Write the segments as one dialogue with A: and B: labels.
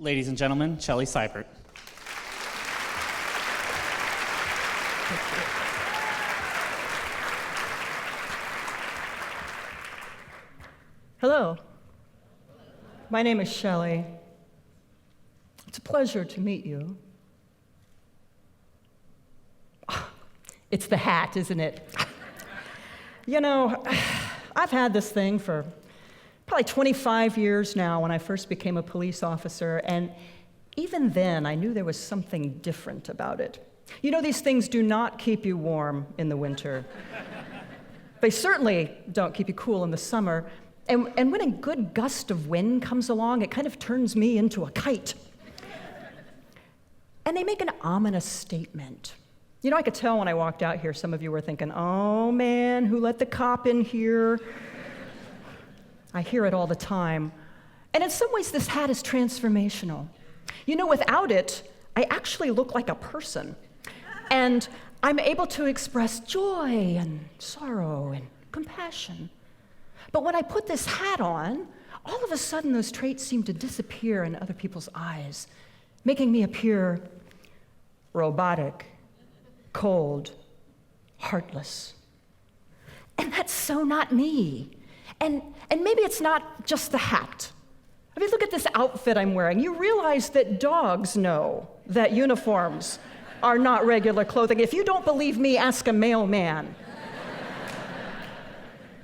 A: Ladies and gentlemen, Chelley Seibert.
B: Hello. My name is Chelley. It's a pleasure to meet you. It's the hat, isn't it? You know, I've had this thing for probably 25 years now when I first became a police officer, and even then I knew there was something different about it. You know, these things do not keep you warm in the winter. They certainly don't keep you cool in the summer, and when a good gust of wind comes along, it kind of turns me into a kite. And they make an ominous statement. You know, I could tell when I walked out here, some of you were thinking, oh man, who let the cop in here? I hear it all the time. And in some ways, this hat is transformational. You know, without it, I actually look like a person. And I'm able to express joy and sorrow and compassion. But when I put this hat on, all of a sudden those traits seem to disappear in other people's eyes, making me appear robotic, cold, heartless. And that's so not me. And maybe it's not just the hat. I mean, look at this outfit I'm wearing. You realize that dogs know that uniforms are not regular clothing. If you don't believe me, ask a mailman.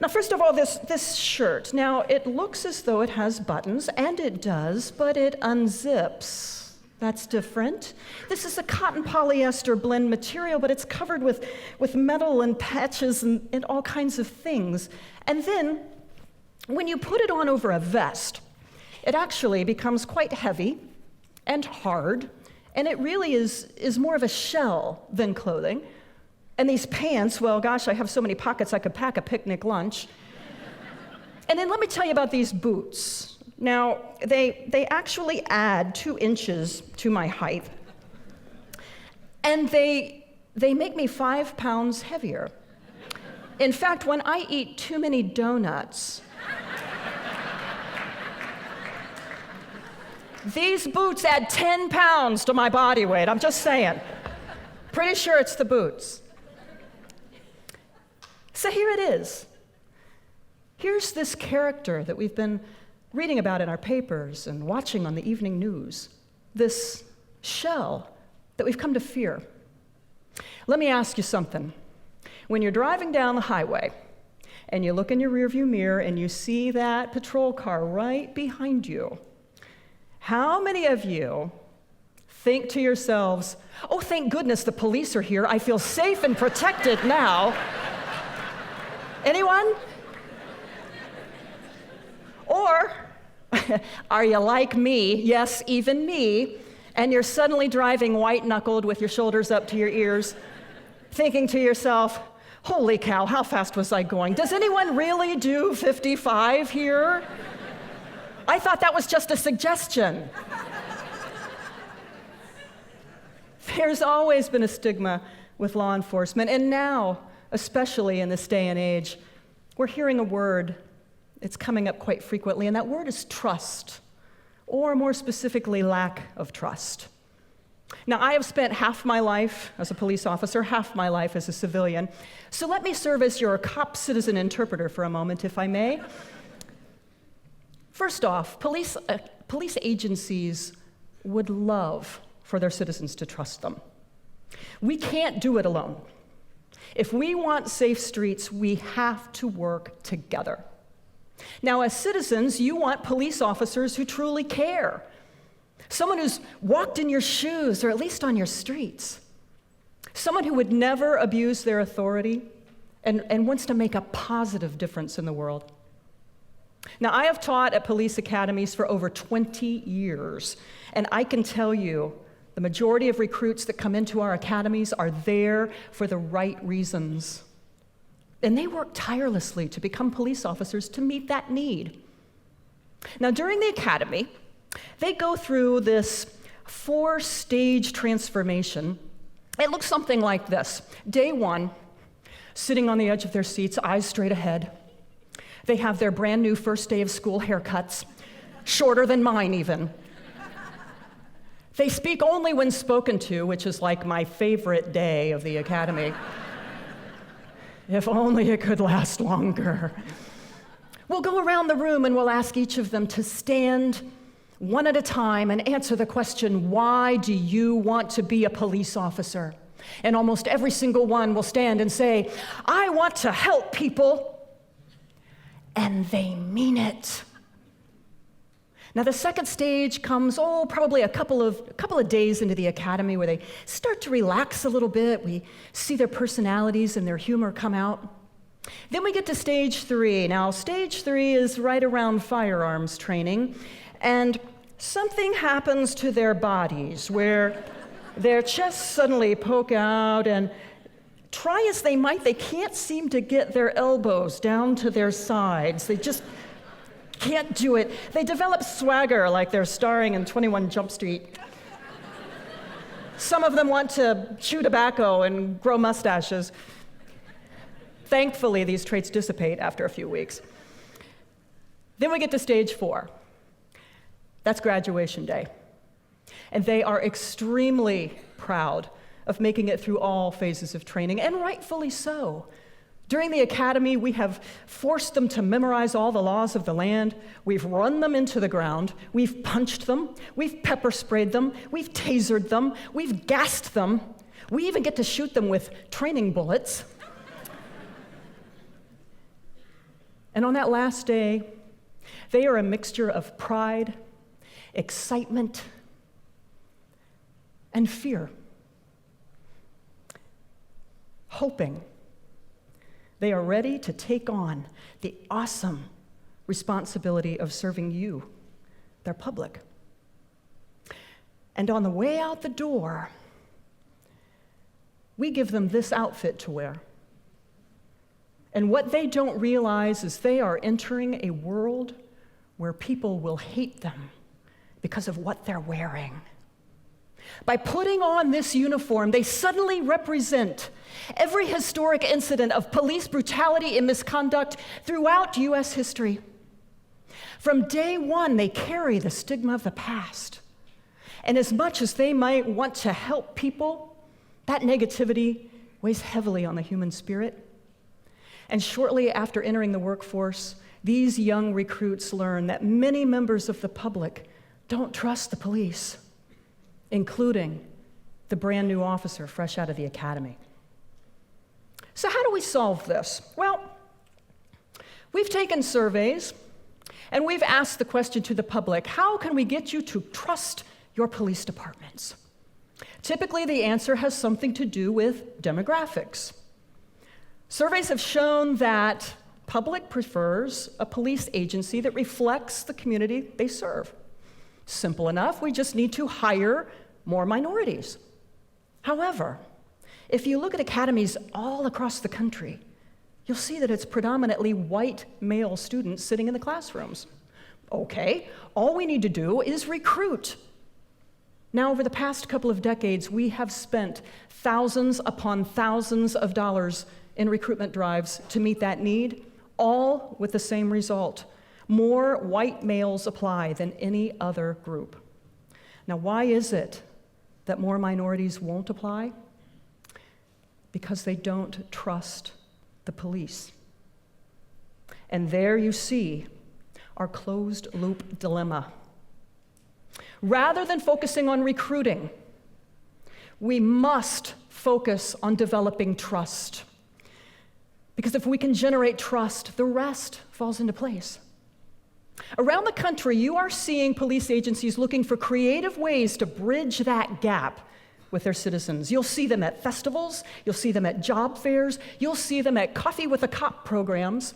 B: Now, first of all, this shirt. Now, it looks as though it has buttons, and it does, but it unzips. That's different. This is a cotton polyester blend material, but it's covered with metal and patches and all kinds of things. And then, when you put it on over a vest, it actually becomes quite heavy and hard, and it really is more of a shell than clothing. And these pants, well, gosh, I have so many pockets I could pack a picnic lunch. And then let me tell you about these boots. Now, they actually add 2 inches to my height, and they make me 5 pounds heavier. In fact, when I eat too many donuts, these boots add 10 pounds to my body weight. I'm just saying. Pretty sure it's the boots. So here it is. Here's this character that we've been reading about in our papers and watching on the evening news, this shell that we've come to fear. Let me ask you something. When you're driving down the highway and you look in your rearview mirror and you see that patrol car right behind you, how many of you think to yourselves, oh, thank goodness the police are here, I feel safe and protected now? Anyone? Or are you like me, yes, even me, and you're suddenly driving white-knuckled with your shoulders up to your ears, thinking to yourself, holy cow, how fast was I going? Does anyone really do 55 here? I thought that was just a suggestion. There's always been a stigma with law enforcement, and now, especially in this day and age, we're hearing a word. It's coming up quite frequently, and that word is trust, or more specifically, lack of trust. Now, I have spent half my life as a police officer, half my life as a civilian, so let me serve as your cop citizen interpreter for a moment, if I may. First off, police agencies would love for their citizens to trust them. We can't do it alone. If we want safe streets, we have to work together. Now, as citizens, you want police officers who truly care. Someone who's walked in your shoes, or at least on your streets. Someone who would never abuse their authority and wants to make a positive difference in the world. Now, I have taught at police academies for over 20 years, and I can tell you the majority of recruits that come into our academies are there for the right reasons. And they work tirelessly to become police officers to meet that need. Now, during the academy, they go through this 4-stage transformation. It looks something like this. Day 1, sitting on the edge of their seats, eyes straight ahead. They have their brand new first day of school haircuts, shorter than mine even. They speak only when spoken to, which is like my favorite day of the Academy. If only it could last longer. We'll go around the room and we'll ask each of them to stand one at a time and answer the question, why do you want to be a police officer? And almost every single one will stand and say, I want to help people. And they mean it. Now the second stage comes, probably a couple of days into the academy where they start to relax a little bit. We see their personalities and their humor come out. Then we get to stage 3. Now stage 3 is right around firearms training, and something happens to their bodies where their chests suddenly poke out, and try as they might, they can't seem to get their elbows down to their sides. They just can't do it. They develop swagger like they're starring in 21 Jump Street. Some of them want to chew tobacco and grow mustaches. Thankfully, these traits dissipate after a few weeks. Then we get to stage 4. That's graduation day. And they are extremely proud of making it through all phases of training, and rightfully so. During the academy, we have forced them to memorize all the laws of the land. We've run them into the ground. We've punched them. We've pepper sprayed them. We've tasered them. We've gassed them. We even get to shoot them with training bullets. And on that last day, they are a mixture of pride, excitement, and fear, hoping they are ready to take on the awesome responsibility of serving you, their public. And on the way out the door, we give them this outfit to wear. And what they don't realize is they are entering a world where people will hate them because of what they're wearing. By putting on this uniform, they suddenly represent every historic incident of police brutality and misconduct throughout U.S. history. From day one, they carry the stigma of the past. And as much as they might want to help people, that negativity weighs heavily on the human spirit. And shortly after entering the workforce, these young recruits learn that many members of the public don't trust the police, including the brand new officer fresh out of the academy. So how do we solve this? Well, we've taken surveys and we've asked the question to the public, how can we get you to trust your police departments? Typically, the answer has something to do with demographics. Surveys have shown that public prefers a police agency that reflects the community they serve. Simple enough, we just need to hire more minorities. However, if you look at academies all across the country, you'll see that it's predominantly white male students sitting in the classrooms. Okay, all we need to do is recruit. Now, over the past couple of decades, we have spent thousands upon thousands of dollars in recruitment drives to meet that need, all with the same result. More white males apply than any other group. Now, why is it that more minorities won't apply? Because they don't trust the police. And there you see our closed-loop dilemma. Rather than focusing on recruiting, we must focus on developing trust. Because if we can generate trust, the rest falls into place. Around the country, you are seeing police agencies looking for creative ways to bridge that gap with their citizens. You'll see them at festivals, you'll see them at job fairs, you'll see them at Coffee with a Cop programs.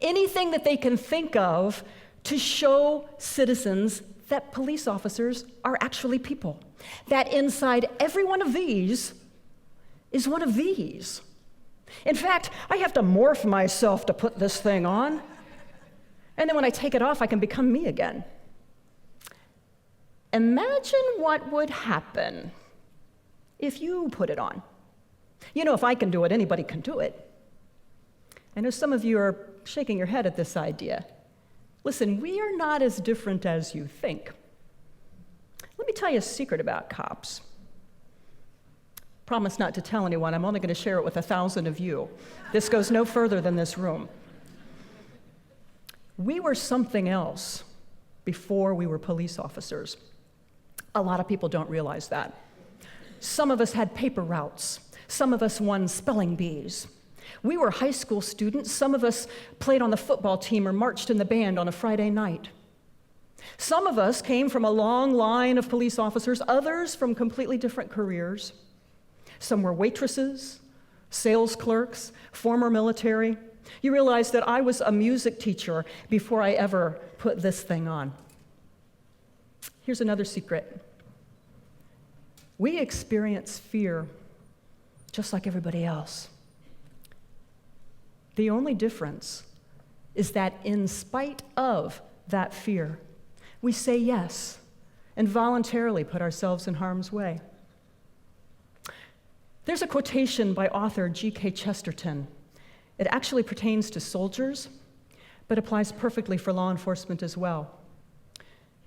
B: Anything that they can think of to show citizens that police officers are actually people. That inside every one of these is one of these. In fact, I have to morph myself to put this thing on. And then when I take it off, I can become me again. Imagine what would happen if you put it on. You know, if I can do it, anybody can do it. I know some of you are shaking your head at this idea. Listen, we are not as different as you think. Let me tell you a secret about cops. Promise not to tell anyone. I'm only going to share it with 1,000 of you. This goes no further than this room. We were something else before we were police officers. A lot of people don't realize that. Some of us had paper routes. Some of us won spelling bees. We were high school students. Some of us played on the football team or marched in the band on a Friday night. Some of us came from a long line of police officers, others from completely different careers. Some were waitresses, sales clerks, former military. You realize that I was a music teacher before I ever put this thing on. Here's another secret. We experience fear just like everybody else. The only difference is that in spite of that fear, we say yes and voluntarily put ourselves in harm's way. There's a quotation by author G.K. Chesterton. It actually pertains to soldiers, but applies perfectly for law enforcement as well.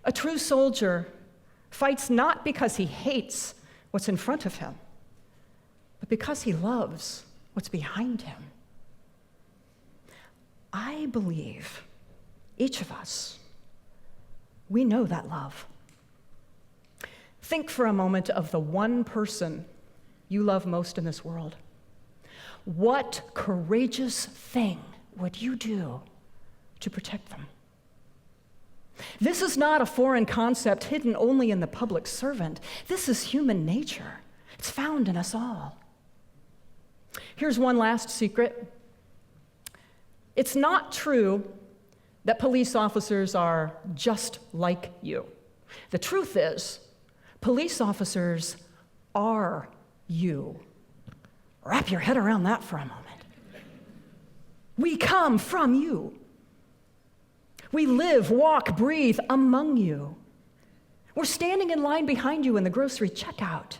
B: A true soldier fights not because he hates what's in front of him, but because he loves what's behind him. I believe each of us, we know that love. Think for a moment of the one person you love most in this world. What courageous thing would you do to protect them? This is not a foreign concept hidden only in the public servant. This is human nature. It's found in us all. Here's one last secret. It's not true that police officers are just like you. The truth is, police officers are you. Wrap your head around that for a moment. We come from you. We live, walk, breathe among you. We're standing in line behind you in the grocery checkout,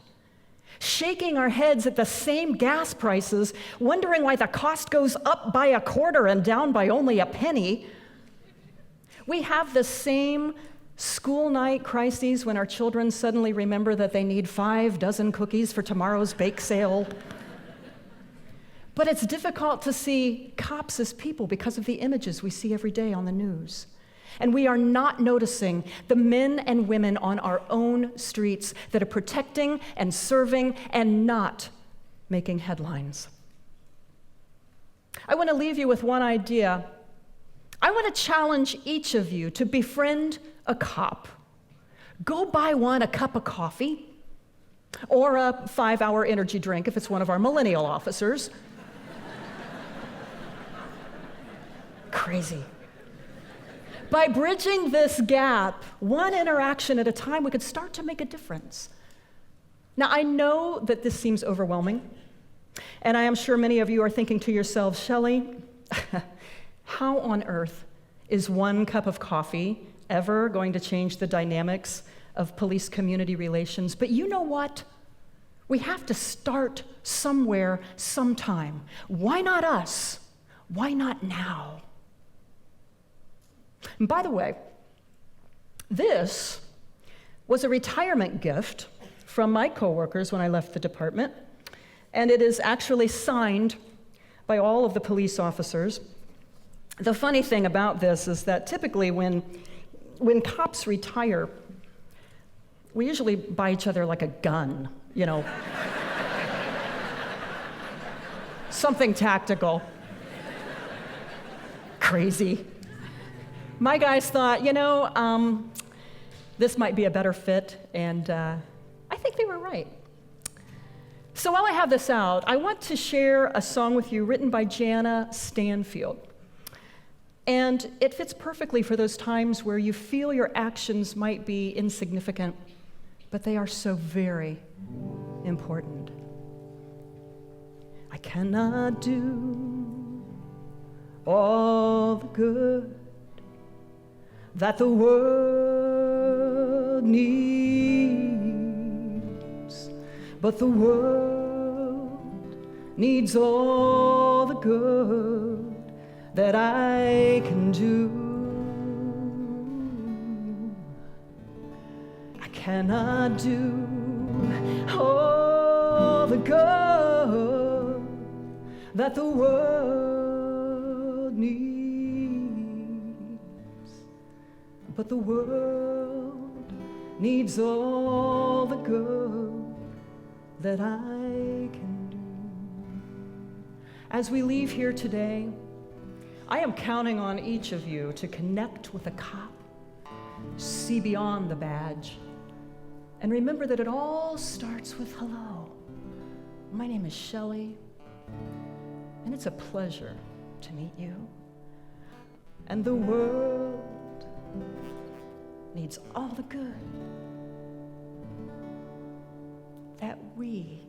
B: shaking our heads at the same gas prices, wondering why the cost goes up by a quarter and down by only a penny. We have the same school night crises when our children suddenly remember that they need 5 dozen cookies for tomorrow's bake sale. But it's difficult to see cops as people because of the images we see every day on the news. And we are not noticing the men and women on our own streets that are protecting and serving and not making headlines. I want to leave you with one idea. I want to challenge each of you to befriend a cop. Go buy one a cup of coffee or a 5-hour energy drink if it's one of our millennial officers. Crazy. By bridging this gap, one interaction at a time, we could start to make a difference. Now, I know that this seems overwhelming, and I am sure many of you are thinking to yourselves, Chelley, how on earth is one cup of coffee ever going to change the dynamics of police community relations? But you know what? We have to start somewhere, sometime. Why not us? Why not now? And by the way, this was a retirement gift from my coworkers when I left the department, and it is actually signed by all of the police officers. The funny thing about this is that typically when cops retire, we usually buy each other like a gun, you know, something tactical. Crazy. My guys thought, this might be a better fit, and I think they were right. So while I have this out, I want to share a song with you written by Jana Stanfield. And it fits perfectly for those times where you feel your actions might be insignificant, but they are so very important. I cannot do all the good that the world needs, but the world needs all the good that I can do. I cannot do all the good that the world needs, but the world needs all the good that I can do. As we leave here today, I am counting on each of you to connect with a cop, see beyond the badge, and remember that it all starts with hello. My name is Chelley, and it's a pleasure to meet you. And the world needs all the good that we